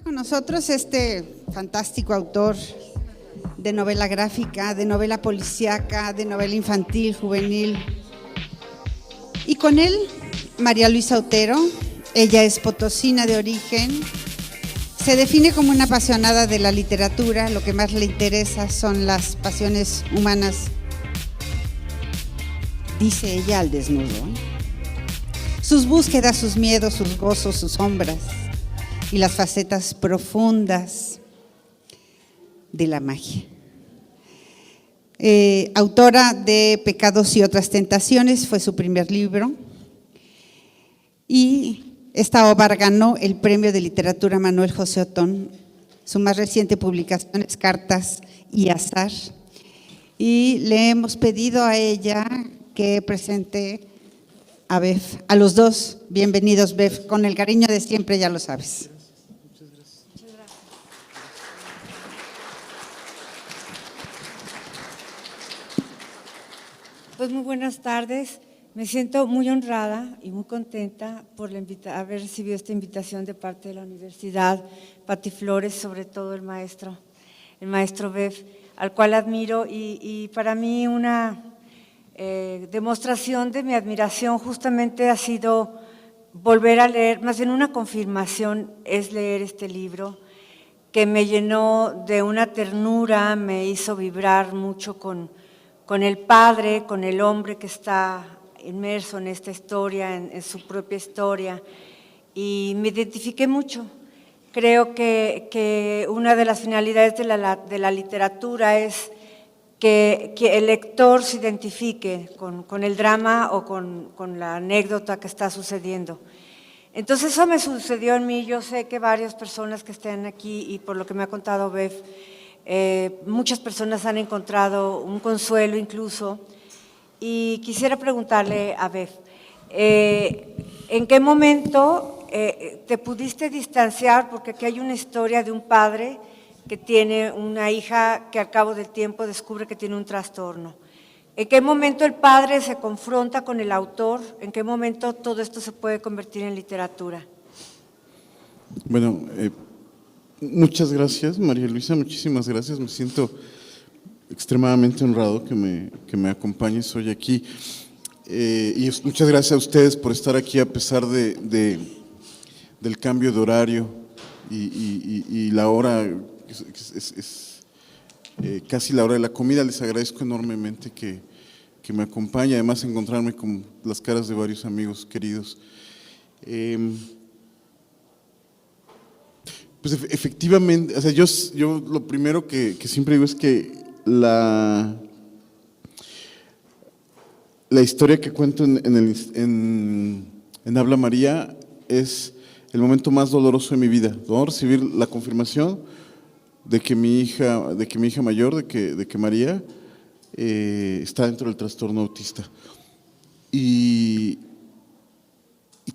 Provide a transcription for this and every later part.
Con nosotros este fantástico autor de novela gráfica, de novela policíaca, de novela infantil, juvenil. Y con él, María Luisa Otero. Ella es potosina de origen. Se define como una apasionada de la literatura. Lo que más le interesa son las pasiones humanas, dice ella al desnudo. Sus búsquedas, sus miedos, sus gozos, sus sombras y las facetas profundas de la magia. Autora de Pecados y otras tentaciones fue su primer libro, y esta obra ganó el Premio de Literatura Manuel José Otón. Su más reciente publicación es Cartas y Azar, y le hemos pedido a ella que presente a Bev. A los dos, bienvenidos, Bev, con el cariño de siempre, ya lo sabes. Muchas gracias. Pues muy buenas tardes. Me siento muy honrada y muy contenta por haber recibido esta invitación de parte de la Universidad Patiflores, sobre todo el maestro Bev, al cual admiro, y para mí una demostración de mi admiración justamente ha sido volver a leer, más bien una confirmación es leer este libro, que me llenó de una ternura, me hizo vibrar mucho con el padre, con el hombre que está inmerso en esta historia, en su propia historia, y me identifiqué mucho. Creo que una de las finalidades de la literatura es que el lector se identifique con el drama o con la anécdota que está sucediendo. Entonces eso me sucedió en mí. Yo sé que varias personas que estén aquí, y por lo que me ha contado Bev, muchas personas han encontrado un consuelo incluso, y quisiera preguntarle a Bev, ¿en qué momento te pudiste distanciar? Porque aquí hay una historia de un padre que tiene una hija que al cabo del tiempo descubre que tiene un trastorno. ¿En qué momento el padre se confronta con el autor? ¿En qué momento todo esto se puede convertir en literatura? Bueno, muchas gracias, María Luisa, muchísimas gracias. Me siento extremadamente honrado que me acompañes hoy aquí. Y muchas gracias a ustedes por estar aquí a pesar del cambio de horario y la hora, es casi la hora de la comida. Les agradezco enormemente que me acompañe, además encontrarme con las caras de varios amigos queridos. Pues efectivamente, o sea, yo lo primero que siempre digo es que la historia que cuento en Habla María es el momento más doloroso de mi vida, ¿no? Recibir la confirmación de que mi hija mayor, de que María está dentro del trastorno autista, y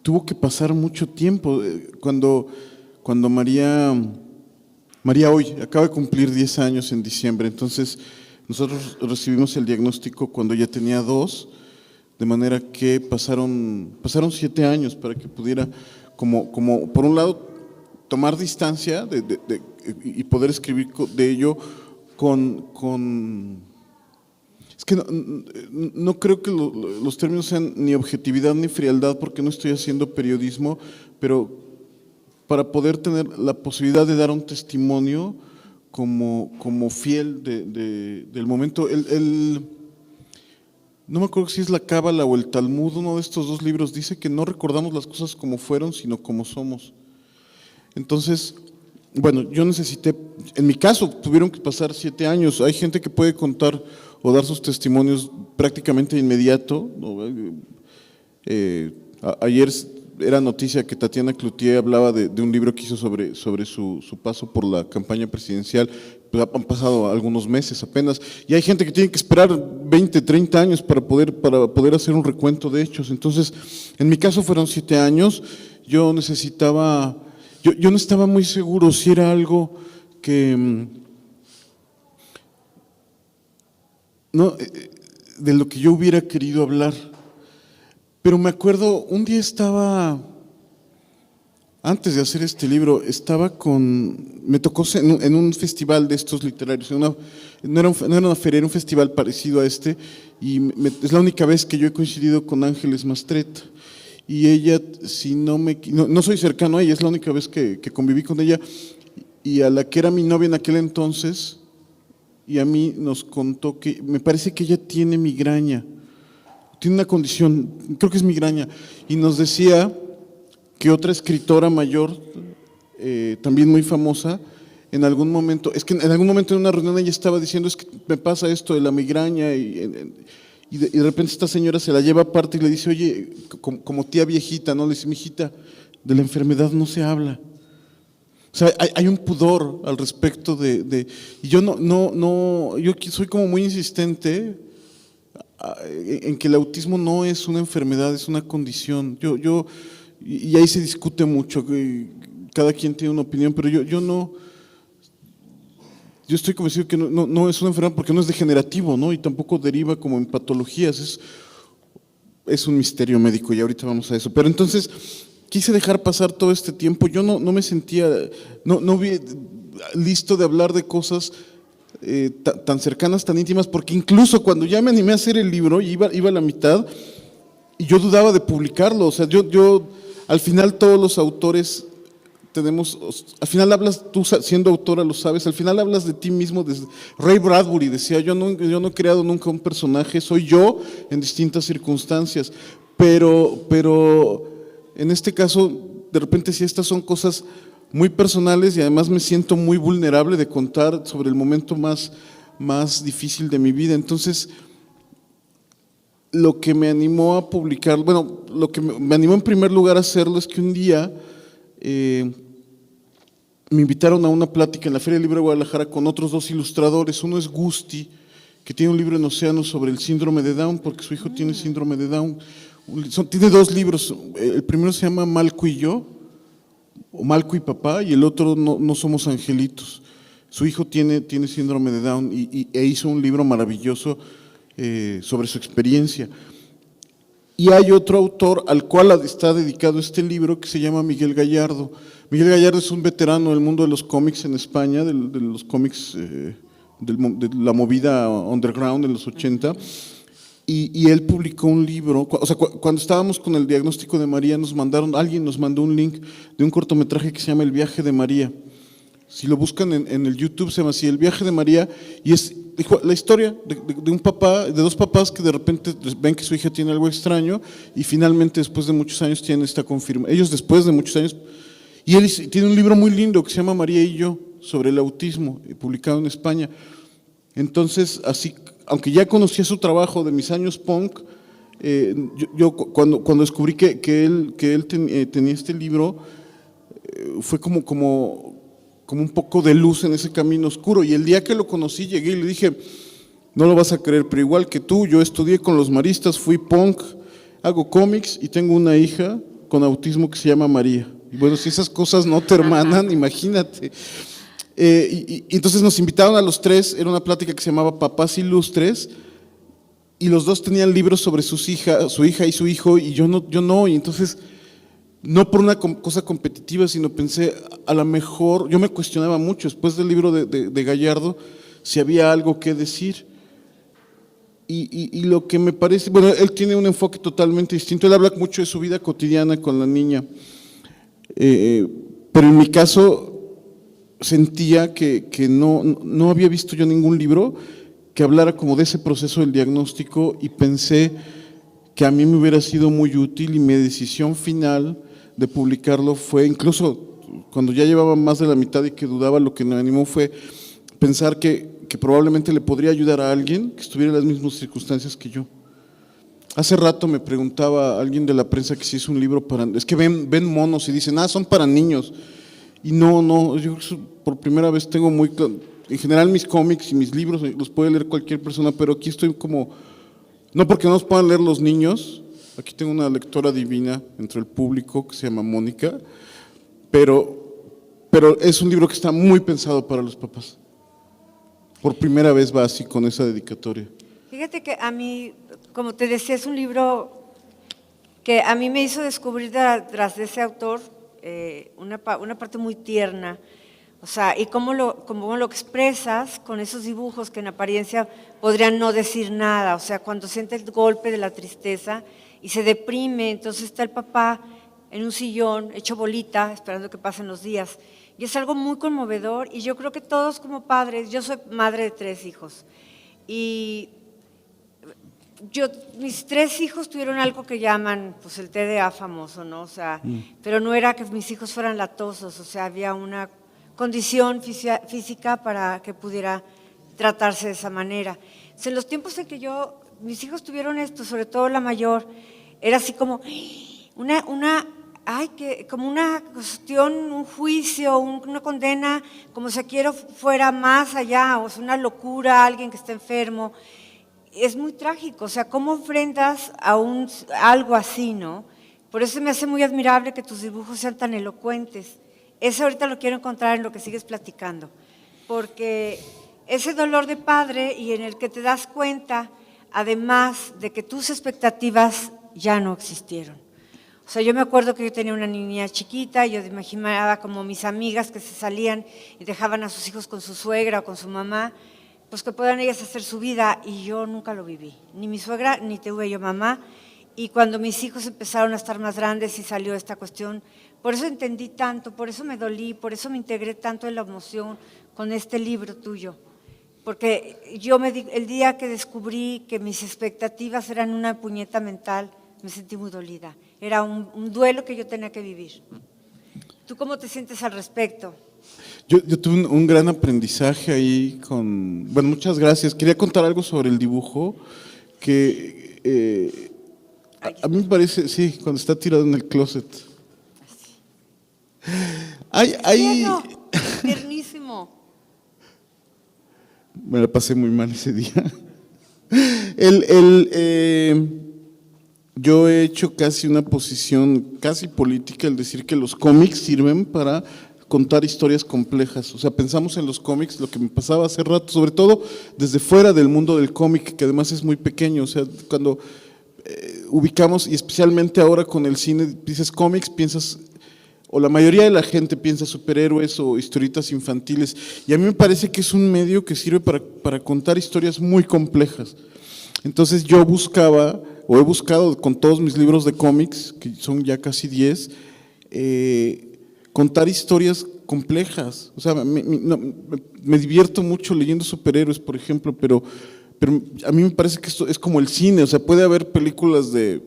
tuvo que pasar mucho tiempo. Cuando María hoy acaba de cumplir 10 años en diciembre, entonces nosotros recibimos el diagnóstico cuando ya tenía 2, de manera que pasaron 7 años para que pudiera, como por un lado, tomar distancia y poder escribir de ello es que no creo que los términos sean ni objetividad ni frialdad, porque no estoy haciendo periodismo, pero para poder tener la posibilidad de dar un testimonio como fiel del momento. No me acuerdo si es la Cábala o el Talmud, uno de estos dos libros dice que no recordamos las cosas como fueron, sino como somos. Entonces, bueno, yo necesité, en mi caso, tuvieron que pasar 7 años. Hay gente que puede contar o dar sus testimonios prácticamente de inmediato, ¿no? Ayer era noticia que Tatiana Cloutier hablaba de un libro que hizo sobre su paso por la campaña presidencial. Pues han pasado algunos meses apenas, y hay gente que tiene que esperar 20, 30 años para poder hacer un recuento de hechos. Entonces, en mi caso fueron 7 años. Yo no estaba muy seguro si era algo que de lo que yo hubiera querido hablar. Pero me acuerdo, un día antes de hacer este libro, me tocó en un festival de estos literarios, no era una feria, era un festival parecido a este, y es la única vez que yo he coincidido con Ángeles Mastretta. Y ella, si no soy cercano a ella, es la única vez que conviví con ella, y a la que era mi novia en aquel entonces, y a mí nos contó que me parece que ella tiene migraña, tiene una condición, creo que es migraña, y nos decía que otra escritora mayor, también muy famosa, en algún momento en una reunión ella estaba diciendo, es que me pasa esto de la migraña, y de repente esta señora se la lleva aparte y le dice, oye, como tía viejita, ¿no? Le dice, mijita, de la enfermedad no se habla. O sea, hay un pudor al respecto y yo yo soy como muy insistente en que el autismo no es una enfermedad, es una condición. Y ahí se discute mucho, cada quien tiene una opinión, pero yo estoy convencido que no es una enfermedad porque no es degenerativo, ¿no? Y tampoco deriva como en patologías, es un misterio médico y ahorita vamos a eso. Pero entonces quise dejar pasar todo este tiempo, yo no me sentía, no vi listo de hablar de cosas tan cercanas, tan íntimas, porque incluso cuando ya me animé a hacer el libro, iba a la mitad, y yo dudaba de publicarlo. O sea, yo al final todos los autores al final hablas, tú siendo autora lo sabes, al final hablas de ti mismo. Ray Bradbury decía, yo no he creado nunca un personaje, soy yo en distintas circunstancias, pero en este caso, de repente sí, estas son cosas muy personales y además me siento muy vulnerable de contar sobre el momento más difícil de mi vida. Entonces, lo que me animó a publicar, bueno, lo que me animó en primer lugar a hacerlo es que un día me invitaron a una plática en la Feria del Libro de Guadalajara con otros dos ilustradores. Uno es Gusti, que tiene un libro en Océano sobre el síndrome de Down, porque su hijo tiene síndrome de Down. Tiene dos libros, el primero se llama Malco y yo, o Malco y papá, y el otro No somos angelitos. Su hijo tiene síndrome de Down e hizo un libro maravilloso sobre su experiencia. Y hay otro autor al cual está dedicado este libro que se llama Miguel Gallardo. Miguel Gallardo es un veterano del mundo de los cómics en España, de los cómics, de la movida underground en los 80, y él publicó un libro. O sea, cuando estábamos con el diagnóstico de María, alguien nos mandó un link de un cortometraje que se llama El viaje de María. Si lo buscan en el YouTube, se llama así, El viaje de María, y es la historia de un papá, de dos papás que de repente ven que su hija tiene algo extraño y finalmente después de muchos años tienen esta confirmación. Ellos después de muchos años, y él tiene un libro muy lindo que se llama María y yo, sobre el autismo, publicado en España. Entonces, así, aunque ya conocía su trabajo de mis años punk, yo cuando descubrí que él tenía este libro, fue como un poco de luz en ese camino oscuro. Y el día que lo conocí llegué y le dije, no lo vas a creer, pero igual que tú, yo estudié con los maristas, fui punk, hago cómics y tengo una hija con autismo que se llama María. Y bueno, si esas cosas no te hermanan, imagínate. Y entonces nos invitaron a los tres, era una plática que se llamaba Papás Ilustres, y los dos tenían libros sobre su hija y su hijo, y yo no, y entonces, no por una cosa competitiva, sino pensé, a lo mejor, yo me cuestionaba mucho después del libro de Gallardo, si había algo que decir. Y lo que me parece, bueno, él tiene un enfoque totalmente distinto, él habla mucho de su vida cotidiana con la niña, pero en mi caso sentía que no había visto yo ningún libro que hablara como de ese proceso del diagnóstico, y pensé que a mí me hubiera sido muy útil, y mi decisión final de publicarlo fue, incluso cuando ya llevaba más de la mitad y que dudaba, lo que me animó fue pensar que probablemente le podría ayudar a alguien que estuviera en las mismas circunstancias que yo. Hace rato me preguntaba alguien de la prensa que si es un libro es que ven monos y dicen, son para niños. Y no, yo por primera vez tengo muy claro, en general mis cómics y mis libros los puede leer cualquier persona, pero aquí estoy como, no porque no los puedan leer los niños, aquí tengo una lectora divina entre el público que se llama Mónica, pero es un libro que está muy pensado para los papás. Por primera vez va así con esa dedicatoria. Fíjate que a mí, como te decía, es un libro que a mí me hizo descubrir tras de ese autor una parte muy tierna, o sea, y cómo lo expresas con esos dibujos que en apariencia podrían no decir nada, o sea, cuando siente el golpe de la tristeza y se deprime, entonces está el papá en un sillón, hecho bolita, esperando que pasen los días. Y es algo muy conmovedor, y yo creo que todos como padres, yo soy madre de 3 hijos, y mis 3 hijos tuvieron algo que llaman pues el TDA famoso, ¿no? O sea, pero no era que mis hijos fueran latosos, o sea, había una condición física para que pudiera tratarse de esa manera. Entonces, en los tiempos en que mis hijos tuvieron esto, sobre todo la mayor, era así como como una cuestión, un juicio, una condena, como si quiero fuera más allá, o sea, una locura, alguien que está enfermo. Es muy trágico, o sea, ¿cómo enfrentas a algo así, no? Por eso me hace muy admirable que tus dibujos sean tan elocuentes. Eso ahorita lo quiero encontrar en lo que sigues platicando, porque ese dolor de padre y en el que te das cuenta, además de que tus expectativas ya no existieron. O sea, yo me acuerdo que yo tenía una niña chiquita, y yo me imaginaba como mis amigas que se salían y dejaban a sus hijos con su suegra o con su mamá, pues que puedan ellas hacer su vida, y yo nunca lo viví, ni mi suegra, ni tuve yo mamá, y cuando mis hijos empezaron a estar más grandes y salió esta cuestión, por eso entendí tanto, por eso me dolí, por eso me integré tanto en la emoción con este libro tuyo, porque el día que descubrí que mis expectativas eran una puñeta mental, me sentí muy dolida, era un duelo que yo tenía que vivir. ¿Tú cómo te sientes al respecto? Yo tuve un gran aprendizaje ahí bueno, muchas gracias. Quería contar algo sobre el dibujo que a mí me parece, sí, cuando está tirado en el closet. Tiernísimo. Me la pasé muy mal ese día. Yo he hecho casi una posición casi política el decir que los cómics sirven para contar historias complejas. O sea, pensamos en los cómics, lo que me pasaba hace rato, sobre todo desde fuera del mundo del cómic, que además es muy pequeño. O sea, cuando ubicamos, y especialmente ahora con el cine, dices cómics, piensas, o la mayoría de la gente piensa superhéroes o historietas infantiles. Y a mí me parece que es un medio que sirve para contar historias muy complejas. Entonces yo buscaba, o he buscado con todos mis libros de cómics, que son ya casi 10, contar historias complejas. O sea, me divierto mucho leyendo superhéroes, por ejemplo, pero a mí me parece que esto es como el cine. O sea, puede haber películas de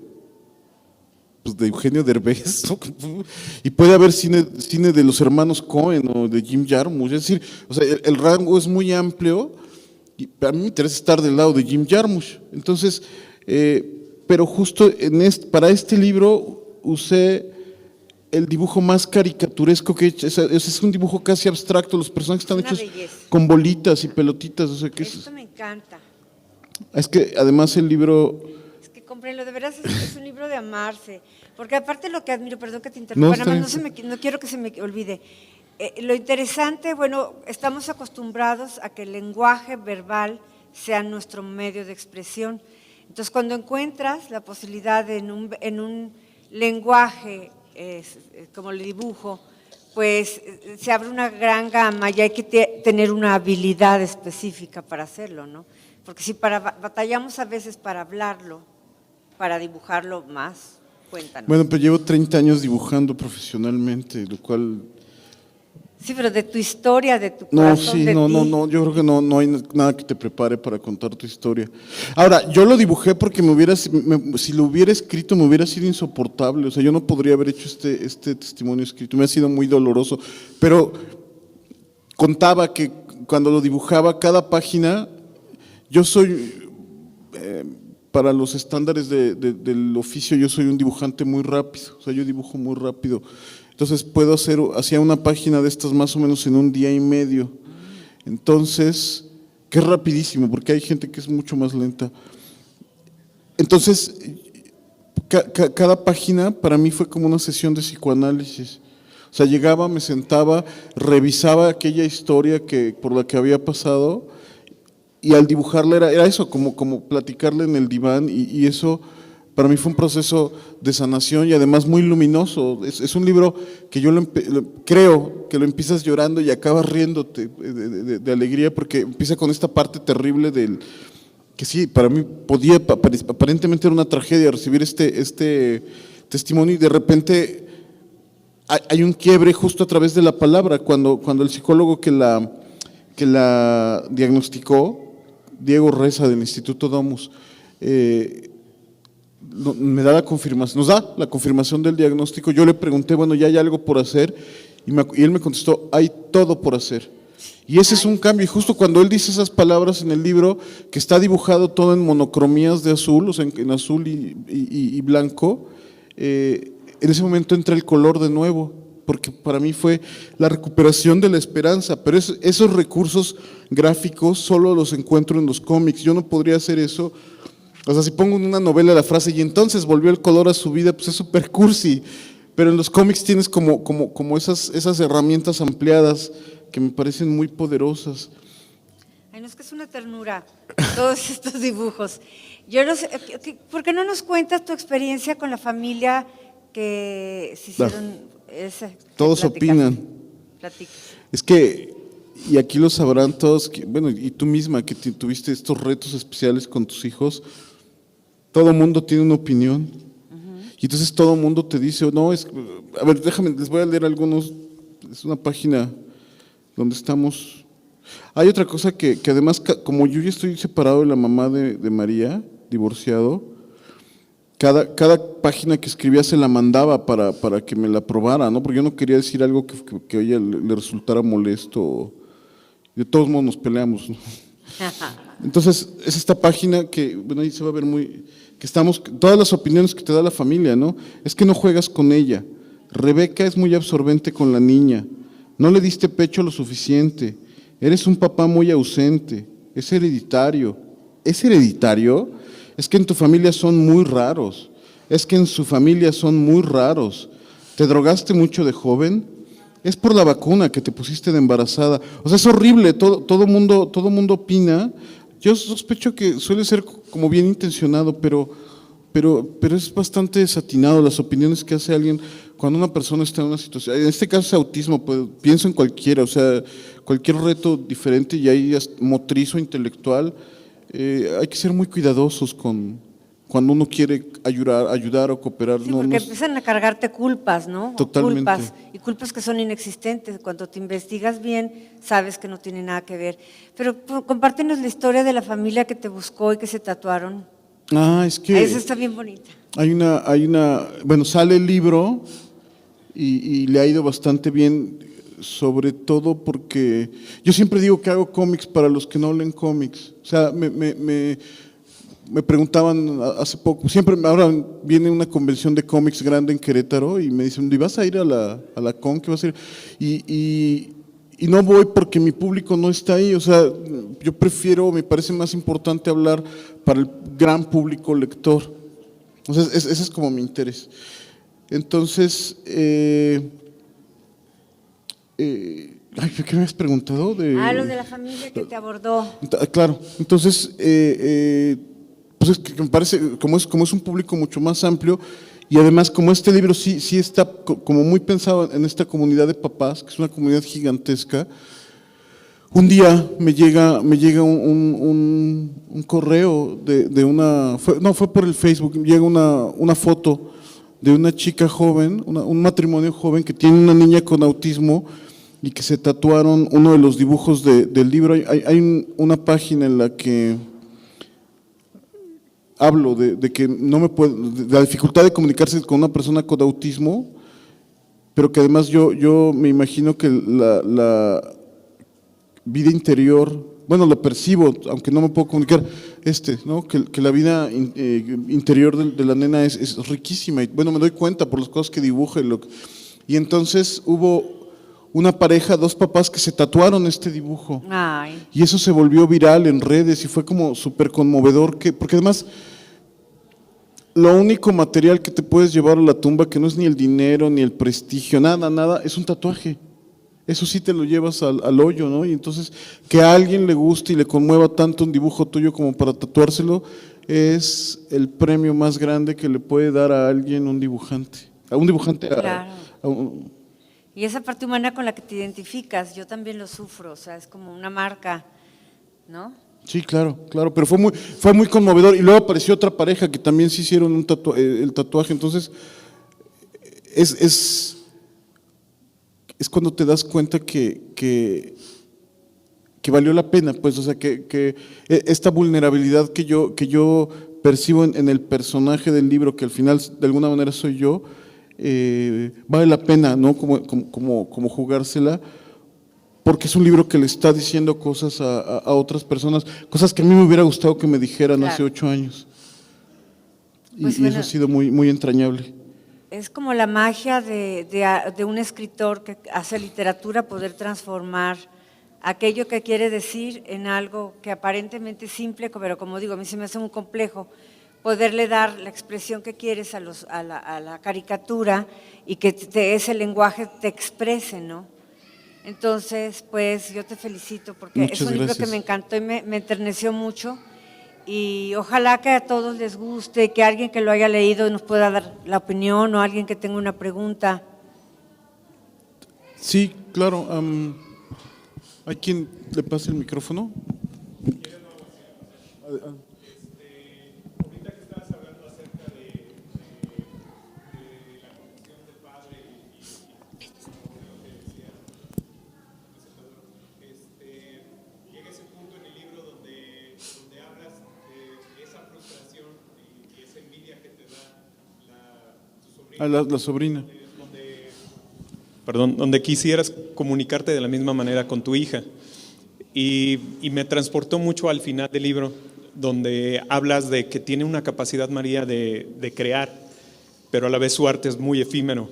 Eugenio Derbez, ¿no? Y puede haber cine de los hermanos Coen o de Jim Jarmusch. Es decir, o sea, el rango es muy amplio, y a mí me interesa estar del lado de Jim Jarmusch. Entonces, pero justo para este libro usé el dibujo más caricaturesco que he hecho. Es un dibujo casi abstracto, los personajes están hechos con bolitas y pelotitas. O sea, Esto me encanta. Es que además el libro… Es que cómprenlo, de verdad es un libro de amarse, porque aparte lo que admiro, perdón que te interrumpa, no quiero que se me olvide, lo interesante, bueno, estamos acostumbrados a que el lenguaje verbal sea nuestro medio de expresión. Entonces, cuando encuentras la posibilidad en un lenguaje como el dibujo, pues se abre una gran gama y hay que tener una habilidad específica para hacerlo, ¿no? Porque si batallamos a veces para hablarlo, para dibujarlo más, cuéntanos. Bueno, pues llevo 30 años dibujando profesionalmente, lo cual… Sí, pero de tu historia, de tu corazón, no, yo creo que no hay nada que te prepare para contar tu historia. Ahora, yo lo dibujé porque si lo hubiera escrito me hubiera sido insoportable. O sea, yo no podría haber hecho este testimonio escrito, me ha sido muy doloroso. Pero contaba que cuando lo dibujaba, cada página, yo soy… para los estándares del oficio, yo soy un dibujante muy rápido. O sea, yo dibujo muy rápido. Entonces hacía una página de estas más o menos en un día y medio. Entonces, que es rapidísimo, porque hay gente que es mucho más lenta. Entonces, cada página para mí fue como una sesión de psicoanálisis. O sea, llegaba, me sentaba, revisaba aquella historia por la que había pasado, y al dibujarla era eso, como platicarle en el diván, y eso Para mí fue un proceso de sanación y además muy luminoso. Es un libro que yo creo que lo empiezas llorando y acabas riéndote de alegría, porque empieza con esta parte terrible del que sí, para mí aparentemente era una tragedia recibir este testimonio, y de repente hay un quiebre justo a través de la palabra, cuando el psicólogo que la diagnosticó, Diego Reza del Instituto Domus, me da la confirmación, nos da la confirmación del diagnóstico. Yo le pregunté, bueno, ¿ya hay algo por hacer? Y él me contestó, hay todo por hacer. Y ese es un cambio, y justo cuando él dice esas palabras en el libro, que está dibujado todo en monocromías de azul, o sea, en azul y blanco, en ese momento entra el color de nuevo, porque para mí fue la recuperación de la esperanza, pero esos recursos gráficos solo los encuentro en los cómics. Yo no podría hacer eso. O sea, si pongo en una novela la frase, y entonces volvió el color a su vida, pues es súper cursi, pero en los cómics tienes como esas herramientas ampliadas que me parecen muy poderosas. Ay, no, es que es una ternura todos estos dibujos. Yo no sé, ¿por qué no nos cuentas tu experiencia con la familia que se hicieron Todos opinan. Platica. Es que, y aquí lo sabrán todos, bueno, y tú misma que tuviste estos retos especiales con tus hijos, todo mundo tiene una opinión. Y entonces todo mundo te dice, no, a ver, déjame, les voy a leer algunos, es una página donde estamos. Hay otra cosa que además, como yo ya estoy separado de la mamá de María, divorciado, cada página que escribía se la mandaba para que me la aprobara, ¿no? Porque yo no quería decir algo que a ella le resultara molesto. De todos modos nos peleamos, ¿no? Entonces, es esta página que, bueno, ahí se va a ver que estamos, todas las opiniones que te da la familia, ¿no? Es que no juegas con ella. Rebeca es muy absorbente con la niña. No le diste pecho lo suficiente. Eres un papá muy ausente. Es hereditario. ¿Es hereditario? Es que en tu familia son muy raros. Es que en su familia son muy raros. ¿Te drogaste mucho de joven? Es por la vacuna que te pusiste de embarazada. O sea, es horrible. Todo mundo opina. Yo sospecho que suele ser como bien intencionado, pero es bastante desatinado las opiniones que hace alguien cuando una persona está en una situación. En este caso es autismo, pues, pienso en cualquiera, o sea, cualquier reto diferente, y ahí es motriz o intelectual. Hay que ser muy cuidadosos cuando uno quiere ayudar o cooperar. Sí, porque empiezan a cargarte culpas, ¿no? Totalmente. Culpas que son inexistentes. Cuando te investigas bien, sabes que no tiene nada que ver. Pero compártenos la historia de la familia que te buscó y que se tatuaron. Es que Esa está bien bonita. Bueno, sale el libro y le ha ido bastante bien, sobre todo porque yo siempre digo que hago cómics para los que no leen cómics. O sea, me preguntaban hace poco, ahora viene una convención de cómics grande en Querétaro y me dicen, ¿y vas a ir a la con? ¿Qué vas a ir? Y no voy porque mi público no está ahí. O sea, yo me parece más importante hablar para el gran público lector. O sea, ese es como mi interés. Entonces, ¿qué me has preguntado? Lo de la familia que te abordó. Claro, entonces, pues es que me parece, como es un público mucho más amplio, y además como este libro sí está como muy pensado en esta comunidad de papás, que es una comunidad gigantesca. Un día me llega un correo fue por el Facebook, llega una foto de una chica joven, un matrimonio joven que tiene una niña con autismo y que se tatuaron uno de los dibujos del libro. Hay una página en la que hablo de que de la dificultad de comunicarse con una persona con autismo, pero que además yo me imagino que la vida interior, bueno, lo percibo, aunque no me puedo comunicar, ¿no? Que la vida interior de la nena es riquísima, y bueno, me doy cuenta por las cosas que dibuja. Y entonces hubo una pareja, dos papás que se tatuaron este dibujo. Ay. Y eso se volvió viral en redes y fue como súper conmovedor, porque además lo único material que te puedes llevar a la tumba, que no es ni el dinero, ni el prestigio, nada, es un tatuaje. Eso sí te lo llevas al hoyo, ¿no? Y entonces que a alguien le guste y le conmueva tanto un dibujo tuyo como para tatuárselo, es el premio más grande que le puede dar a alguien un dibujante. A un dibujante, Claro. a un- Y esa parte humana con la que te identificas, yo también lo sufro, o sea, es como una marca, ¿no? Sí, claro, claro, pero fue muy conmovedor. Y luego apareció otra pareja que también se hicieron el tatuaje. Entonces, es cuando te das cuenta que valió la pena, pues, o sea, que esta vulnerabilidad que yo percibo en el personaje del libro, que al final de alguna manera soy yo, vale la pena, ¿no? Como jugársela, porque es un libro que le está diciendo cosas a otras personas, cosas que a mí me hubiera gustado que me dijeran Claro. hace 8 años. Pues Y bueno, eso ha sido muy, muy entrañable. es como la magia de un escritor que hace literatura, poder transformar aquello que quiere decir en algo que aparentemente es simple, pero como digo, a mí se me hace muy complejo, poderle dar la expresión que quieres a la caricatura y que ese lenguaje te exprese, ¿no? Entonces, pues yo te felicito porque Muchas es un libro que gracias. me encantó y me enterneció mucho y ojalá que a todos les guste, que alguien que lo haya leído nos pueda dar la opinión o alguien que tenga una pregunta. Sí, claro. ¿Hay quien le pase el micrófono? Llega ese punto en el libro donde hablas de esa frustración y esa envidia que te da tu sobrina. La sobrina. Perdón, donde quisieras comunicarte de la misma manera con tu hija. Y me transportó mucho al final del libro, donde hablas de que tiene una capacidad María de crear, pero a la vez su arte es muy efímero.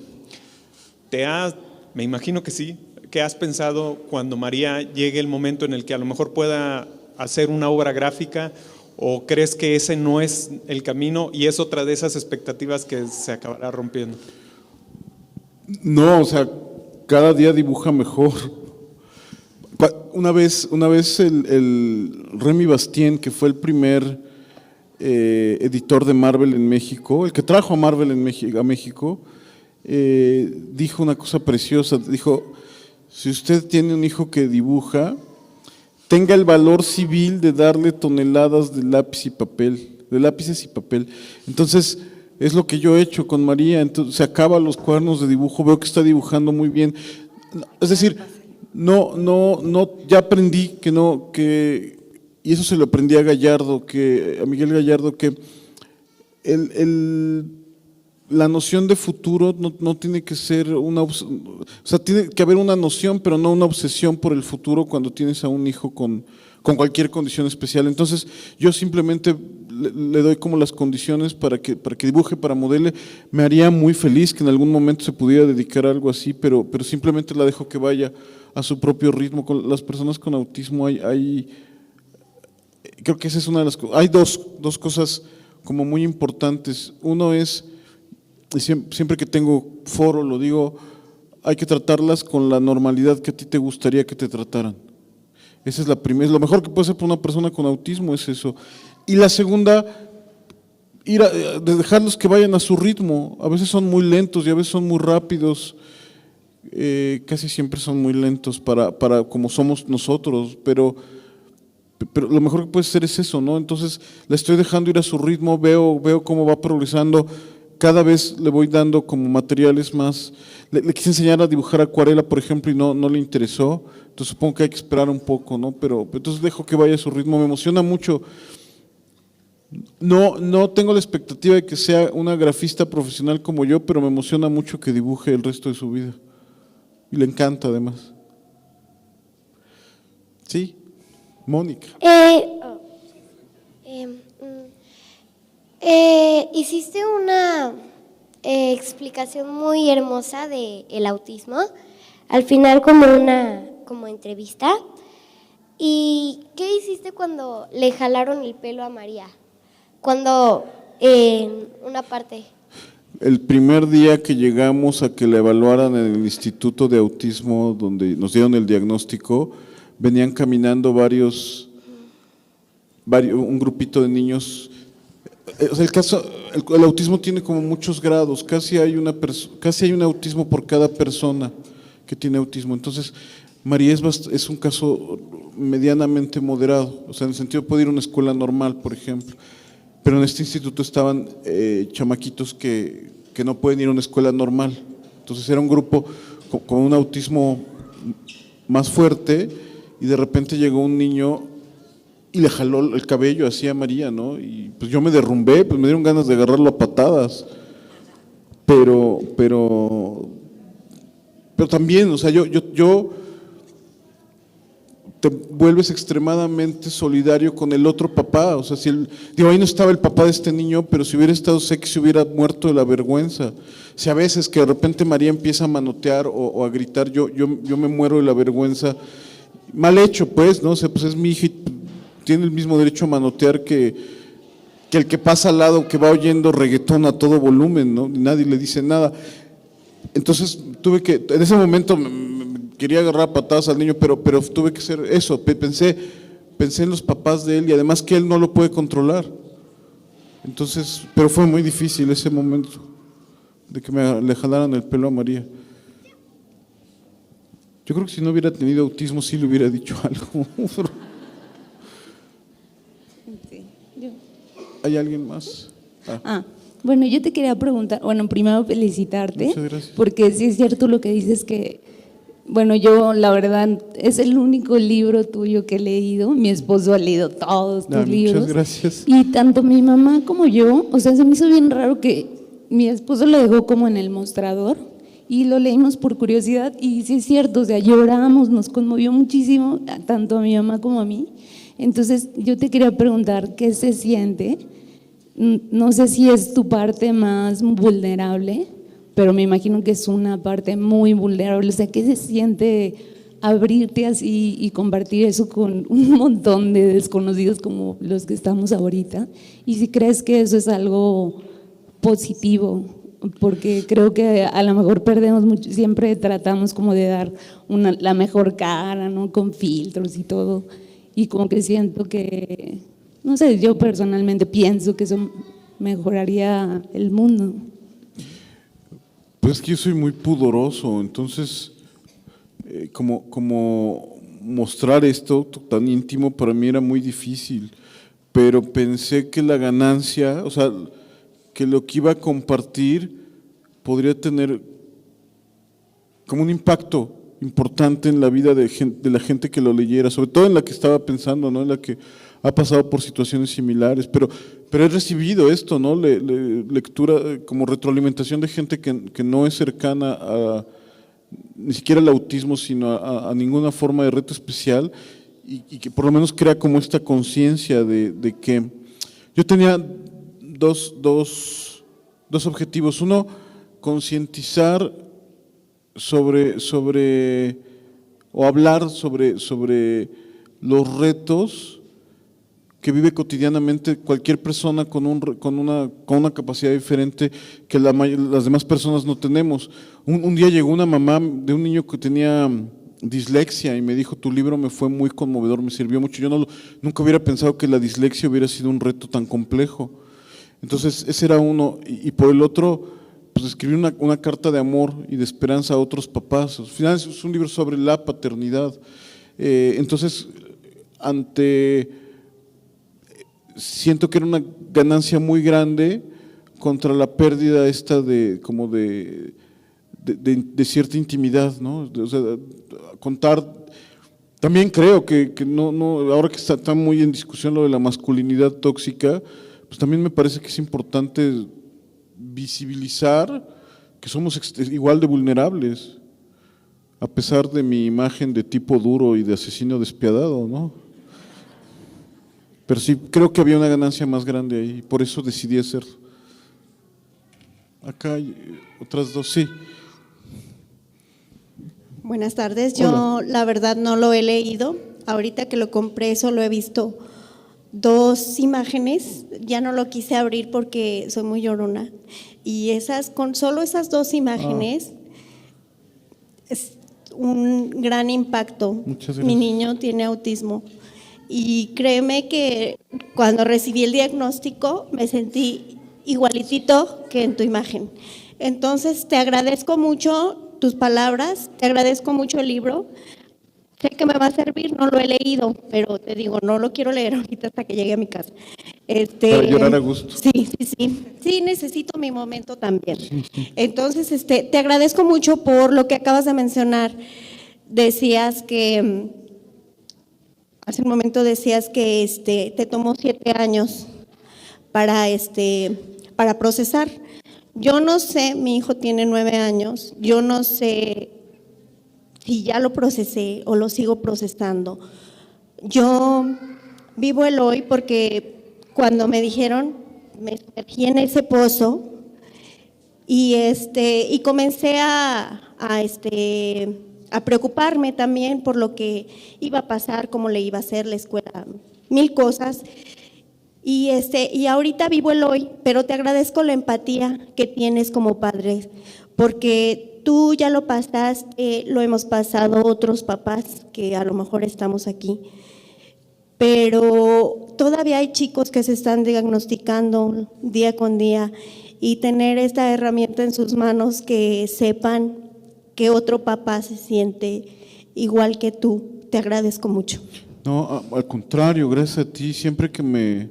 Me imagino que sí, ¿qué has pensado cuando María llegue el momento en el que a lo mejor pueda hacer una obra gráfica, o crees que ese no es el camino y es otra de esas expectativas que se acabará rompiendo? No, o sea, cada día dibuja mejor. Una vez el Remy Bastien, que fue el primer editor de Marvel en México, el que trajo a Marvel a México, dijo una cosa preciosa. Dijo: si usted tiene un hijo que dibuja, tenga el valor civil de darle toneladas de lápiz y papel, de lápices y papel. Entonces, es lo que yo he hecho con María. Entonces, se acaba los cuadernos de dibujo, veo que está dibujando muy bien. Es decir, ya aprendí y eso se lo aprendí a Gallardo, a Miguel Gallardo, que la noción de futuro no tiene que ser o sea, tiene que haber una noción, pero no una obsesión por el futuro cuando tienes a un hijo con cualquier condición especial. Entonces, yo simplemente le doy como las condiciones para que dibuje, para modele. Me haría muy feliz que en algún momento se pudiera dedicar a algo así, pero simplemente la dejo que vaya a su propio ritmo. Con las personas con autismo creo que esa es una de las cosas. Hay dos cosas como muy importantes. Uno es, y siempre que tengo foro lo digo, hay que tratarlas con la normalidad que a ti te gustaría que te trataran. Esa es la primera, lo mejor que puede ser para una persona con autismo es eso. Y la segunda, dejarlos que vayan a su ritmo. A veces son muy lentos y a veces son muy rápidos. Casi siempre son muy lentos para como somos nosotros, pero lo mejor que puede ser es eso, ¿no? Entonces la estoy dejando ir a su ritmo, veo cómo va progresando. Cada vez le voy dando como materiales más. Le quise enseñar a dibujar acuarela, por ejemplo, y no le interesó. Entonces supongo que hay que esperar un poco, ¿no? Pero entonces dejo que vaya a su ritmo. Me emociona mucho. No tengo la expectativa de que sea una grafista profesional como yo, pero me emociona mucho que dibuje el resto de su vida. Y le encanta además. Sí, Mónica. Hiciste una explicación muy hermosa del autismo, al final como entrevista. ¿Y qué hiciste cuando le jalaron el pelo a María? Cuando en una parte… El primer día que llegamos a que la evaluaran en el Instituto de Autismo, donde nos dieron el diagnóstico, venían caminando un grupito de niños O sea, el autismo tiene como muchos grados, casi hay un autismo por cada persona que tiene autismo. Entonces, María es un caso medianamente moderado, o sea, en el sentido puede ir a una escuela normal, por ejemplo, pero en este instituto estaban chamaquitos que no pueden ir a una escuela normal. Entonces era un grupo con un autismo más fuerte y de repente llegó un niño y le jaló el cabello así a María, ¿no? Y pues yo me derrumbé, pues me dieron ganas de agarrarlo a patadas. Pero también, o sea, yo te vuelves extremadamente solidario con el otro papá. O sea, digo, ahí no estaba el papá de este niño, pero si hubiera estado, sé que se hubiera muerto de la vergüenza. Si a veces que de repente María empieza a manotear o a gritar, yo me muero de la vergüenza. Mal hecho, pues, ¿no? O sea, pues es mi hija y tiene el mismo derecho a manotear que el que pasa al lado, que va oyendo reggaetón a todo volumen, ¿no? Y nadie le dice nada. Entonces en ese momento quería agarrar a patadas al niño, pero tuve que hacer eso. Pensé en los papás de él y además que él no lo puede controlar. Entonces, pero fue muy difícil ese momento de que le jalaran el pelo a María. Yo creo que si no hubiera tenido autismo sí le hubiera dicho algo. ¿Hay alguien más? Bueno, yo te quería preguntar, bueno, primero felicitarte. Muchas gracias. Porque sí es cierto lo que dices que, bueno, yo la verdad es el único libro tuyo que he leído. Mi esposo ha leído todos tus libros. Muchas gracias. Y tanto mi mamá como yo, o sea, se me hizo bien raro que mi esposo lo dejó como en el mostrador y lo leímos por curiosidad y sí es cierto, o sea, lloramos, nos conmovió muchísimo, tanto a mi mamá como a mí. Entonces yo te quería preguntar qué se siente. No sé si es tu parte más vulnerable, pero me imagino que es una parte muy vulnerable. O sea, ¿qué se siente abrirte así y compartir eso con un montón de desconocidos como los que estamos ahorita? Y si crees que eso es algo positivo, porque creo que a lo mejor perdemos mucho, siempre tratamos como de dar la mejor cara, ¿no? Con filtros y todo, y como que siento que, no sé, yo personalmente pienso que eso mejoraría el mundo. Pues es que yo soy muy pudoroso, entonces como mostrar esto tan íntimo para mí era muy difícil, pero pensé que la ganancia, o sea, que lo que iba a compartir podría tener como un impacto importante en la vida de la gente que lo leyera, sobre todo en la que estaba pensando, ¿no? En la que ha pasado por situaciones similares, pero he recibido esto, ¿no? Lectura como retroalimentación de gente que no es cercana a ni siquiera al autismo, sino a ninguna forma de reto especial y que por lo menos crea como esta conciencia de que yo tenía dos objetivos. Uno, concientizar sobre o hablar sobre los retos que vive cotidianamente cualquier persona con una capacidad diferente que las demás personas no tenemos. Un día llegó una mamá de un niño que tenía dislexia y me dijo: tu libro me fue muy conmovedor, me sirvió mucho. Yo nunca hubiera pensado que la dislexia hubiera sido un reto tan complejo. Entonces ese era uno, y por el otro, pues escribí una carta de amor y de esperanza a otros papás. Al final es un libro sobre la paternidad. Entonces, siento que era una ganancia muy grande contra la pérdida esta de cierta intimidad, ¿no? O sea, contar. También creo que no, ahora que está muy en discusión lo de la masculinidad tóxica, pues también me parece que es importante visibilizar que somos igual de vulnerables, a pesar de mi imagen de tipo duro y de asesino despiadado, ¿no? Pero sí, creo que había una ganancia más grande ahí, y por eso decidí hacerlo. Acá hay otras dos, sí. Buenas tardes, yo Hola. la verdad no lo he leído. Ahorita que lo compré solo he visto 2 imágenes, ya no lo quise abrir porque soy muy llorona. Y con solo esas 2 imágenes es un gran impacto. Muchas gracias. Mi niño tiene autismo Y créeme que cuando recibí el diagnóstico me sentí igualitito que en tu imagen. Entonces te agradezco mucho tus palabras, te agradezco mucho el libro. Sé que me va a servir, no lo he leído, pero te digo, no lo quiero leer ahorita hasta que llegue a mi casa. Para llorar a gusto. Sí, necesito mi momento también. Entonces, te agradezco mucho por lo que acabas de mencionar. Decías que, hace un momento decías que te tomó 7 años para procesar. Yo no sé, mi hijo tiene 9 años, yo no sé si ya lo procesé o lo sigo procesando. Yo vivo el hoy porque cuando me dijeron, me sumergí en ese pozo y comencé a preocuparme también por lo que iba a pasar, cómo le iba a hacer la escuela, 1000 cosas. Y ahorita vivo el hoy, pero te agradezco la empatía que tienes como padre, porque tú ya lo pasaste, lo hemos pasado otros papás que a lo mejor estamos aquí, pero todavía hay chicos que se están diagnosticando día con día y tener esta herramienta en sus manos que sepan que otro papá se siente igual que tú, te agradezco mucho. No, al contrario, gracias a ti, siempre que me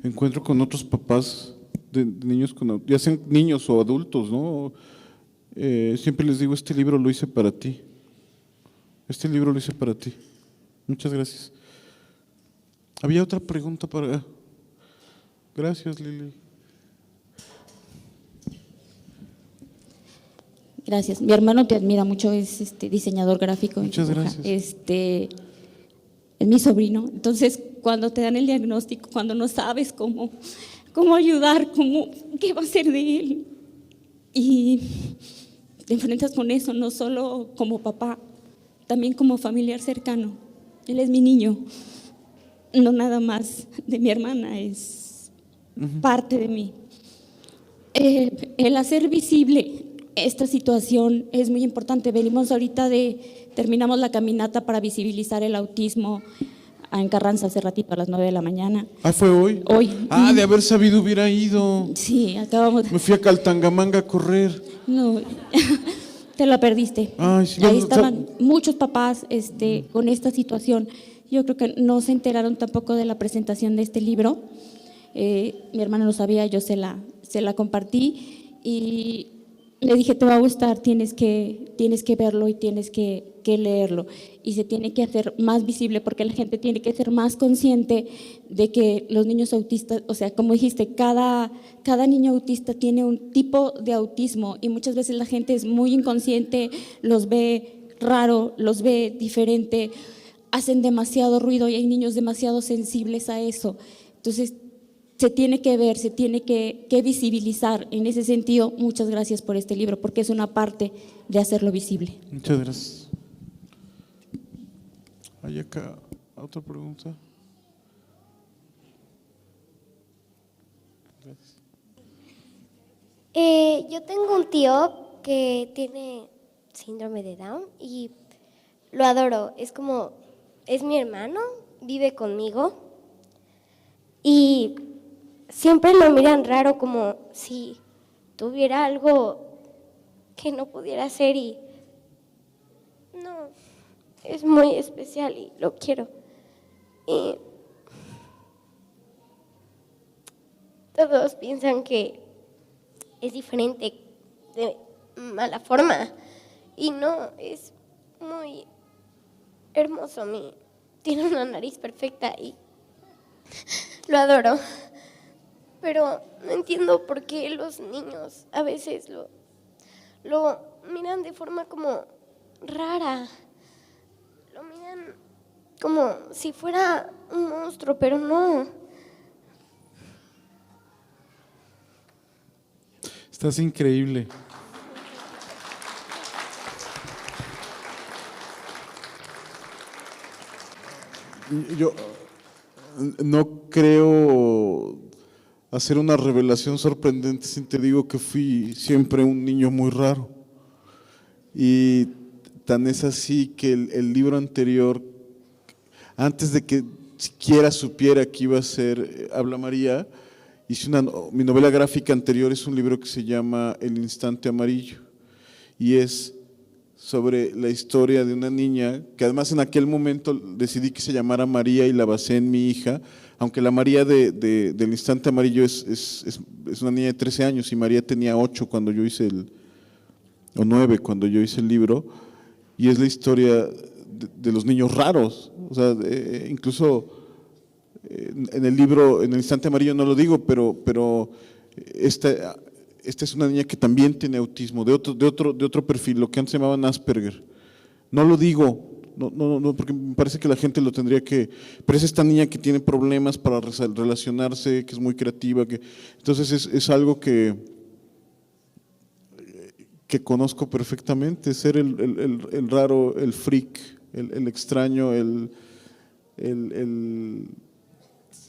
encuentro con otros papás de niños, ya sean niños o adultos, ¿no? Siempre les digo, este libro lo hice para ti. Este libro lo hice para ti. Muchas gracias. Había otra pregunta para… Gracias, Lili. Gracias. Mi hermano te admira mucho, es diseñador gráfico. Muchas gracias. Es mi sobrino. Entonces, cuando te dan el diagnóstico, cuando no sabes cómo ayudar, qué va a ser de él, y te enfrentas con eso, no solo como papá, también como familiar cercano. Él es mi niño, no nada más de mi hermana, es parte de mí. El hacer visible esta situación es muy importante. Venimos ahorita terminamos la caminata para visibilizar el autismo en Carranza hace ratito a las 9 de la mañana. Ah, ¿fue hoy? Hoy. De haber sabido hubiera ido. Sí, acabamos. Me fui a Caltangamanga a correr. No, te la perdiste. Ay, sí, ahí estaban muchos papás con esta situación. Yo creo que no se enteraron tampoco de la presentación de este libro. Mi hermana lo sabía, yo se la compartí y le dije, te va a gustar, tienes que verlo y tienes que leerlo. Y se tiene que hacer más visible porque la gente tiene que ser más consciente de que los niños autistas, o sea, como dijiste, cada niño autista tiene un tipo de autismo y muchas veces la gente es muy inconsciente, los ve raro, los ve diferente, hacen demasiado ruido y hay niños demasiado sensibles a eso. Entonces, se tiene que ver, se tiene que visibilizar. En ese sentido, muchas gracias por este libro, porque es una parte de hacerlo visible. Muchas gracias. ¿Hay acá otra pregunta? Gracias. Yo tengo un tío que tiene síndrome de Down y lo adoro. Es mi hermano, vive conmigo y siempre lo miran raro, como si tuviera algo que no pudiera hacer y no, es muy especial y lo quiero. Y todos piensan que es diferente de mala forma y no, es muy hermoso. Tiene una nariz perfecta y lo adoro. Pero no entiendo por qué los niños a veces lo miran de forma como rara. Lo miran como si fuera un monstruo, pero no. Estás increíble. Yo no creo hacer una revelación sorprendente si te digo que fui siempre un niño muy raro. Y tan es así que el libro anterior, antes de que siquiera supiera que iba a ser Habla María, hice mi novela gráfica anterior es un libro que se llama El Instante Amarillo, y es sobre la historia de una niña que además en aquel momento decidí que se llamara María y la basé en mi hija, aunque la María del Instante Amarillo es una niña de 13 años y María tenía 8 cuando yo hice o 9 cuando yo hice el libro, y es la historia de los niños raros, o sea, incluso en el libro, en El Instante Amarillo no lo digo, pero esta es una niña que también tiene autismo, de otro perfil, lo que antes llamaban Asperger. No lo digo, no, porque me parece que la gente lo tendría que… Pero es esta niña que tiene problemas para relacionarse, que es muy creativa, entonces es algo que conozco perfectamente, ser el raro, el freak, el extraño,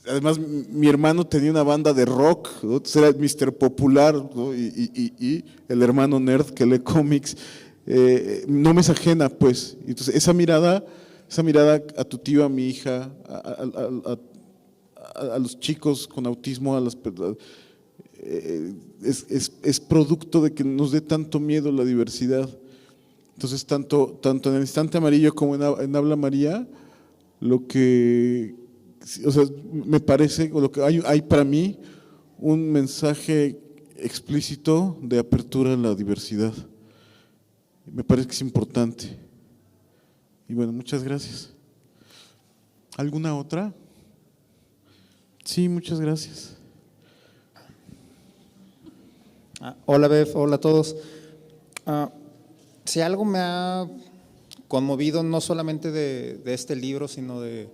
Además, mi hermano tenía una banda de rock, ¿no? Entonces era Mr. Popular, ¿no? y el hermano nerd que lee cómics, no me es ajena, pues. Entonces, esa mirada a tu tío, a mi hija, a los chicos con autismo, es producto de que nos dé tanto miedo la diversidad. Entonces, tanto en El Instante Amarillo como en Habla María, lo que… O sea, me parece, o lo que hay para mí, un mensaje explícito de apertura a la diversidad. Me parece que es importante. Y bueno, muchas gracias. ¿Alguna otra? Sí, muchas gracias. Hola, Bev, hola a todos. Si algo me ha conmovido, no solamente de este libro, sino de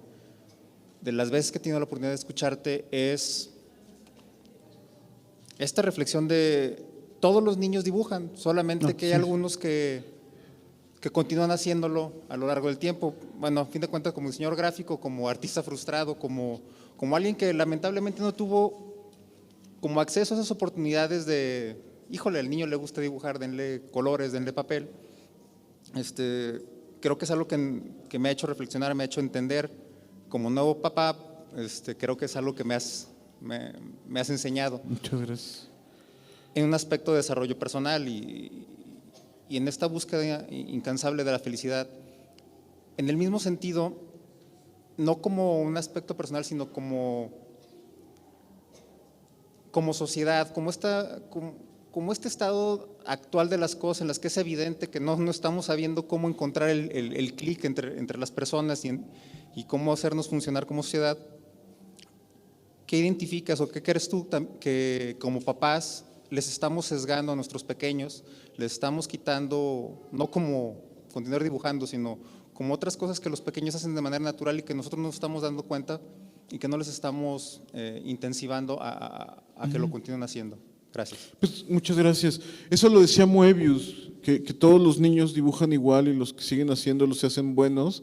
las veces que he tenido la oportunidad de escucharte, es esta reflexión de todos los niños dibujan, solamente que hay algunos que continúan haciéndolo a lo largo del tiempo. Bueno, a fin de cuentas, como diseñador gráfico, como artista frustrado, como alguien que lamentablemente no tuvo como acceso a esas oportunidades de, híjole, al niño le gusta dibujar, denle colores, denle papel. Creo que es algo que me ha hecho reflexionar, me ha hecho entender. Como nuevo papá, creo que es algo que me has enseñado. Muchas gracias. En un aspecto de desarrollo personal y en esta búsqueda incansable de la felicidad. En el mismo sentido, no como un aspecto personal, sino como sociedad, como este estado actual de las cosas en las que es evidente que no estamos sabiendo cómo encontrar el clic entre las personas y cómo hacernos funcionar como sociedad. ¿Qué identificas o qué crees tú que como papás les estamos sesgando a nuestros pequeños, les estamos quitando, no como continuar dibujando, sino como otras cosas que los pequeños hacen de manera natural y que nosotros no nos estamos dando cuenta y que no les estamos intensivando a que lo continúen haciendo? Gracias. Pues, muchas gracias. Eso lo decía Moebius, que todos los niños dibujan igual y los que siguen haciéndolo se hacen buenos,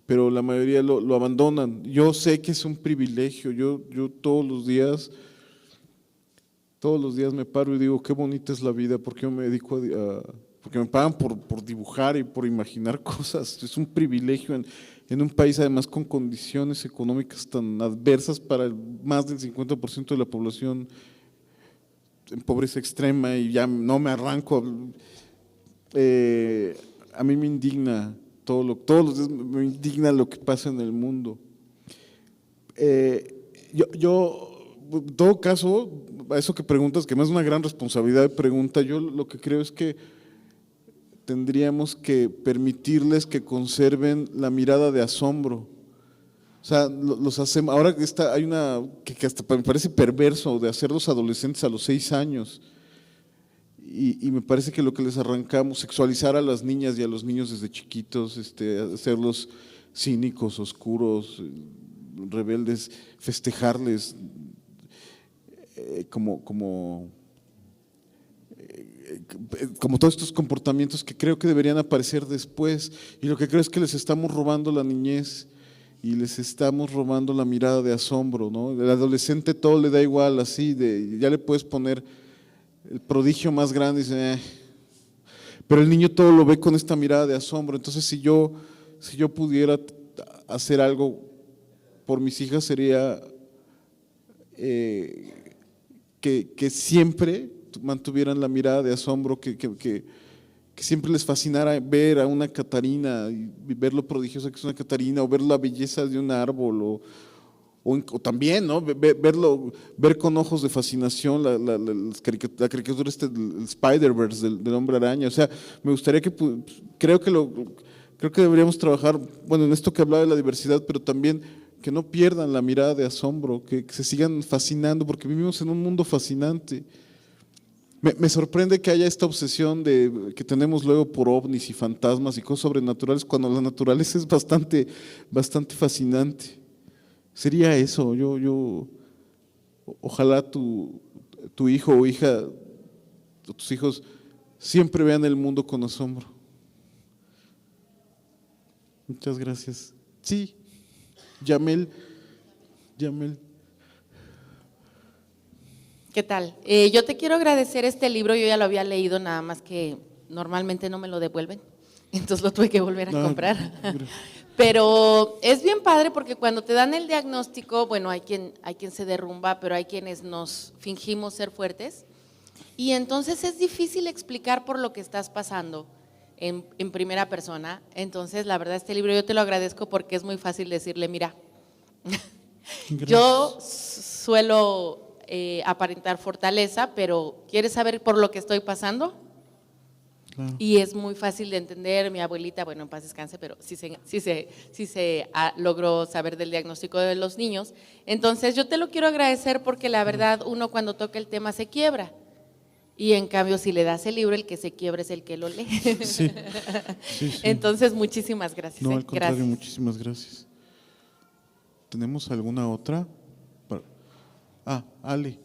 pero la mayoría lo abandonan. Yo sé que es un privilegio, yo todos los días me paro y digo, qué bonita es la vida, porque yo me dedico porque me pagan por dibujar y por imaginar cosas. Es un privilegio en un país además con condiciones económicas tan adversas para más del 50% de la población en pobreza extrema, y ya no me arranco. A mí me indigna todos los días me indigna lo que pasa en el mundo. Yo, en todo caso, a eso que preguntas, que más es una gran responsabilidad de pregunta, yo lo que creo es que tendríamos que permitirles que conserven la mirada de asombro. O sea, los hacemos, ahora hay una que hasta me parece perverso de hacerlos adolescentes a los 6 años. Y me parece que lo que les arrancamos, sexualizar a las niñas y a los niños desde chiquitos, hacerlos cínicos, oscuros, rebeldes, festejarles como todos estos comportamientos que creo que deberían aparecer después. Y lo que creo es que les estamos robando la niñez y les estamos robando la mirada de asombro, ¿no? El adolescente todo le da igual, así, ya le puedes poner el prodigio más grande y dice, pero el niño todo lo ve con esta mirada de asombro. Entonces, si yo pudiera hacer algo por mis hijas sería que siempre mantuvieran la mirada de asombro, que siempre les fascinara ver a una Catarina y ver lo prodigiosa que es una Catarina, o ver la belleza de un árbol, o también, ¿no? Ver con ojos de fascinación la caricatura del Spider-Verse, del Hombre Araña. O sea, me gustaría creo que deberíamos trabajar, bueno, en esto que hablaba de la diversidad, pero también que no pierdan la mirada de asombro, que se sigan fascinando, porque vivimos en un mundo fascinante. Me sorprende que haya esta obsesión que tenemos luego por ovnis y fantasmas y cosas sobrenaturales, cuando la naturaleza es bastante fascinante. Sería eso, ojalá tu hijo o hija, o tus hijos, siempre vean el mundo con asombro. Muchas gracias. Sí, Yamel. ¿Qué tal? Yo te quiero agradecer este libro, yo ya lo había leído, nada más que normalmente no me lo devuelven, entonces lo tuve que volver a comprar. Pero es bien padre porque cuando te dan el diagnóstico, bueno, hay quien se derrumba, pero hay quienes nos fingimos ser fuertes, y entonces es difícil explicar por lo que estás pasando en primera persona. Entonces, la verdad, este libro yo te lo agradezco porque es muy fácil decirle, mira, yo suelo aparentar fortaleza, pero ¿quieres saber por lo que estoy pasando? Claro. Y es muy fácil de entender. Mi abuelita, bueno, en paz descanse, pero sí se logró saber del diagnóstico de los niños. Entonces yo te lo quiero agradecer porque la verdad uno cuando toca el tema se quiebra, y en cambio si le das el libro, el que se quiebra es el que lo lee. Sí. Entonces muchísimas gracias. No, al contrario, gracias. Muchísimas gracias. ¿Tenemos alguna otra? Ale.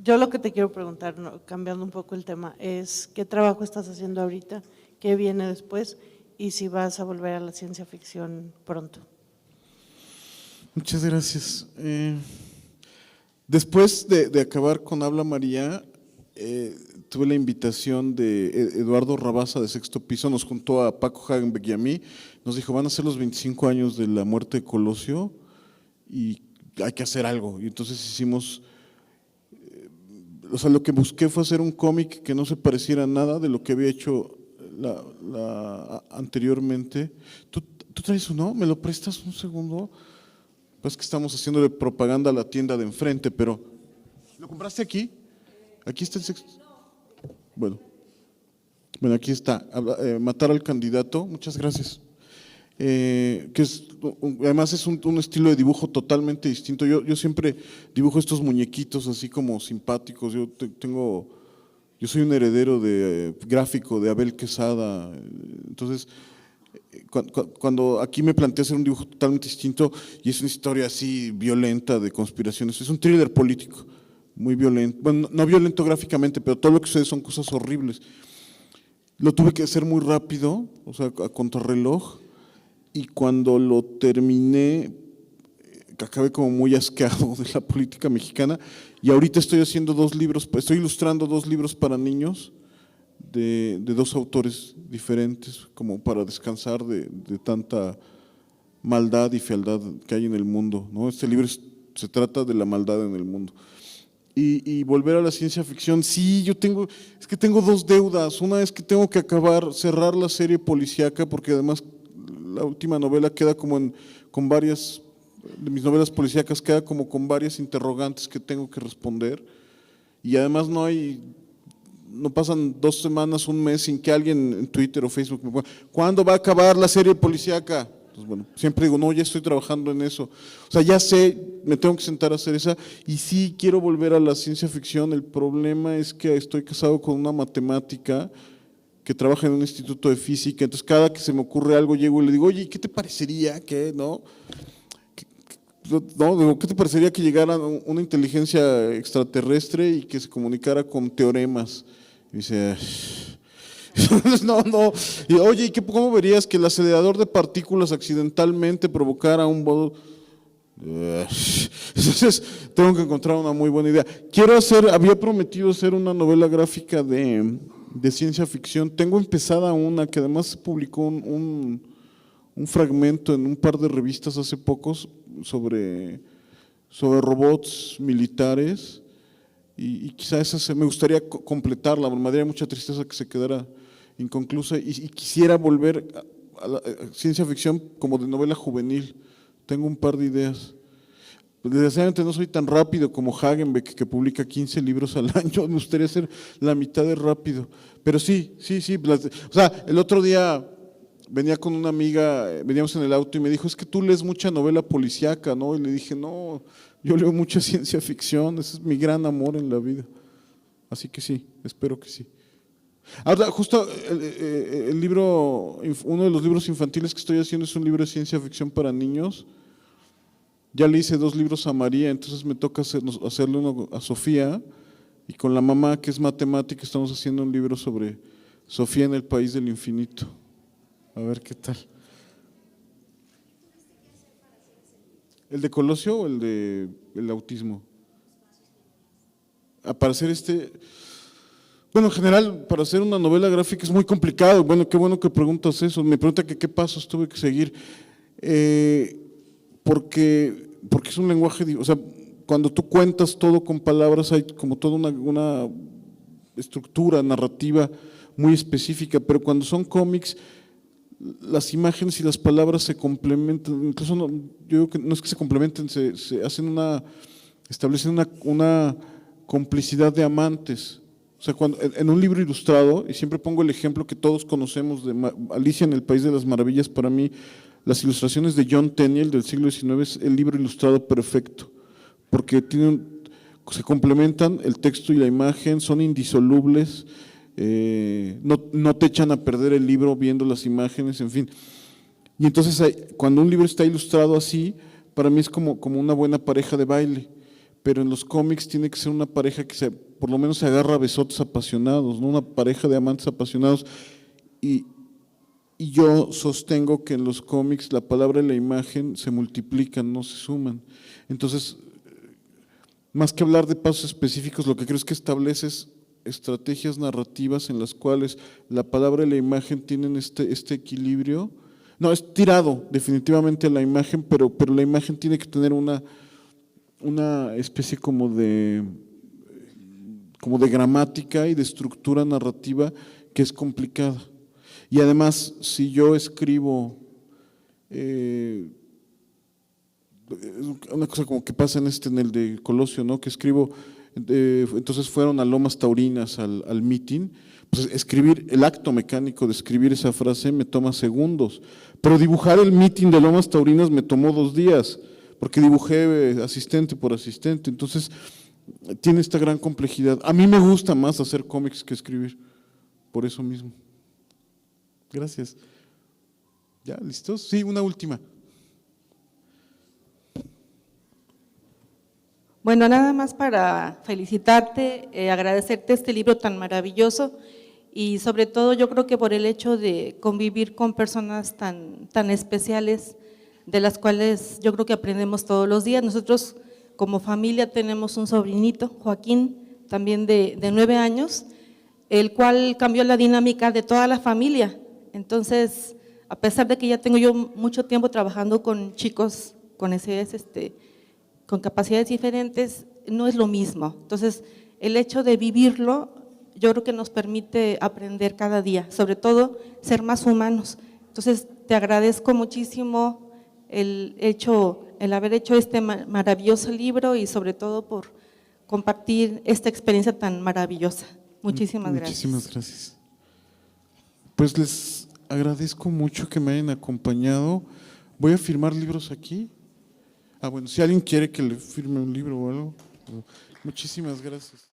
Yo lo que te quiero preguntar, cambiando un poco el tema, es ¿qué trabajo estás haciendo ahorita? ¿Qué viene después? Y si vas a volver a la ciencia ficción pronto. Muchas gracias. Después de acabar con Habla María, tuve la invitación de Eduardo Rabasa de Sexto Piso, nos juntó a Paco Hagenbeck y a mí, nos dijo, van a ser los 25 años de la muerte de Colosio y hay que hacer algo. Y entonces hicimos, lo que busqué fue hacer un cómic que no se pareciera a nada de lo que había hecho anteriormente. ¿Tú traes uno? ¿Me lo prestas un segundo? Pues que estamos haciéndole propaganda a la tienda de enfrente, pero ¿lo compraste aquí? Aquí está el sexto. Bueno, aquí está. Matar al candidato. Muchas gracias. Además es un estilo de dibujo totalmente distinto. Yo siempre dibujo estos muñequitos así como simpáticos. Yo soy un heredero gráfico de Abel Quesada. Entonces, cuando aquí me planteé hacer un dibujo totalmente distinto, y es una historia así violenta de conspiraciones, es un thriller político, muy violento, bueno, no violento gráficamente, pero todo lo que sucede son cosas horribles. Lo tuve que hacer muy rápido, o sea, a contrarreloj, y cuando lo terminé, acabé como muy asqueado de la política mexicana, y ahorita estoy haciendo estoy ilustrando 2 libros para niños, de 2 autores diferentes, como para descansar de tanta maldad y fealdad que hay en el mundo, ¿no? Este libro se trata de la maldad en el mundo. Y volver a la ciencia ficción, sí, es que tengo 2 deudas. Una es que tengo que cerrar la serie policíaca, porque además la última novela queda como con varias, de mis novelas policíacas queda como con varias interrogantes que tengo que responder, y además no pasan 2 semanas, un mes sin que alguien en Twitter o Facebook me ponga, ¿cuándo va a acabar la serie policíaca? Entonces, bueno, siempre digo, no, ya estoy trabajando en eso. O sea, ya sé, me tengo que sentar a hacer esa, y sí quiero volver a la ciencia ficción. El problema es que estoy casado con una matemática que trabaja en un instituto de física, entonces cada que se me ocurre algo llego y le digo, oye, ¿qué te parecería que, no? ¿Qué te parecería que llegara una inteligencia extraterrestre y que se comunicara con teoremas? Y dice, no. Y, oye, ¿cómo verías que el acelerador de partículas accidentalmente provocara un bodo? Entonces tengo que encontrar una muy buena idea. Había prometido hacer una novela gráfica de ciencia ficción. Tengo empezada una que además publicó un un fragmento en un par de revistas hace pocos sobre robots militares y quizá esa me gustaría completarla, me daría mucha tristeza que se quedara inconclusa y quisiera volver a la ciencia ficción como de novela juvenil. Tengo un par de ideas. Desgraciadamente no soy tan rápido como Hagenbeck, que publica 15 libros al año. Me gustaría ser la mitad de rápido. Pero sí. O sea, el otro día venía con una amiga, veníamos en el auto y me dijo, es que tú lees mucha novela policíaca, ¿no? Y le dije, no, yo leo mucha ciencia ficción, ese es mi gran amor en la vida. Así que sí, espero que sí. Ahora, justo el libro, uno de los libros infantiles que estoy haciendo es un libro de ciencia ficción para niños. Ya le hice 2 libros a María, entonces me toca hacerle uno a Sofía, y con la mamá, que es matemática, estamos haciendo un libro sobre Sofía en el país del infinito. A ver qué tal. ¿El de Colosio o el de el autismo? Para hacer bueno, en general, para hacer una novela gráfica es muy complicado. Bueno, qué bueno que preguntas eso. Me pregunta que qué pasos tuve que seguir. Porque es un lenguaje, o sea, cuando tú cuentas todo con palabras hay como toda una estructura narrativa muy específica, pero cuando son cómics, las imágenes y las palabras se complementan, incluso yo digo que no es que se complementen, se hacen establecen una complicidad de amantes. O sea, en un libro ilustrado, y siempre pongo el ejemplo que todos conocemos de Alicia en el País de las Maravillas, para mí las ilustraciones de John Tenniel del siglo XIX es el libro ilustrado perfecto, porque se complementan el texto y la imagen, son indisolubles, no te echan a perder el libro viendo las imágenes, en fin. Y entonces cuando un libro está ilustrado así, para mí es como una buena pareja de baile, pero en los cómics tiene que ser una pareja que por lo menos se agarra a besotes apasionados, ¿no? Una pareja de amantes apasionados. Y yo sostengo que en los cómics la palabra y la imagen se multiplican, no se suman. Entonces, más que hablar de pasos específicos, lo que creo es que estableces estrategias narrativas en las cuales la palabra y la imagen tienen este equilibrio. No, es tirado definitivamente a la imagen, pero la imagen tiene que tener una especie como de gramática y de estructura narrativa que es complicada. Y además, si yo escribo, una cosa como que pasa en el de Colosio, ¿no? Que escribo, entonces fueron a Lomas Taurinas al meeting, pues escribir, el acto mecánico de escribir esa frase me toma segundos, pero dibujar el meeting de Lomas Taurinas me tomó 2 días, porque dibujé asistente por asistente, entonces tiene esta gran complejidad. A mí me gusta más hacer cómics que escribir, por eso mismo. Gracias. ¿Ya listos? Sí, una última. Bueno, nada más para felicitarte, agradecerte este libro tan maravilloso y sobre todo yo creo que por el hecho de convivir con personas tan especiales, de las cuales yo creo que aprendemos todos los días. Nosotros como familia tenemos un sobrinito, Joaquín, también de 9 años, el cual cambió la dinámica de toda la familia. Entonces, a pesar de que ya tengo yo mucho tiempo trabajando con chicos con necesidades, con capacidades diferentes, no es lo mismo. Entonces, el hecho de vivirlo, yo creo que nos permite aprender cada día, sobre todo ser más humanos. Entonces, te agradezco muchísimo el haber hecho este maravilloso libro y sobre todo por compartir esta experiencia tan maravillosa. Muchísimas gracias. Muchísimas gracias. Pues les agradezco mucho que me hayan acompañado. Voy a firmar libros aquí. Bueno, si alguien quiere que le firme un libro o algo. Muchísimas gracias.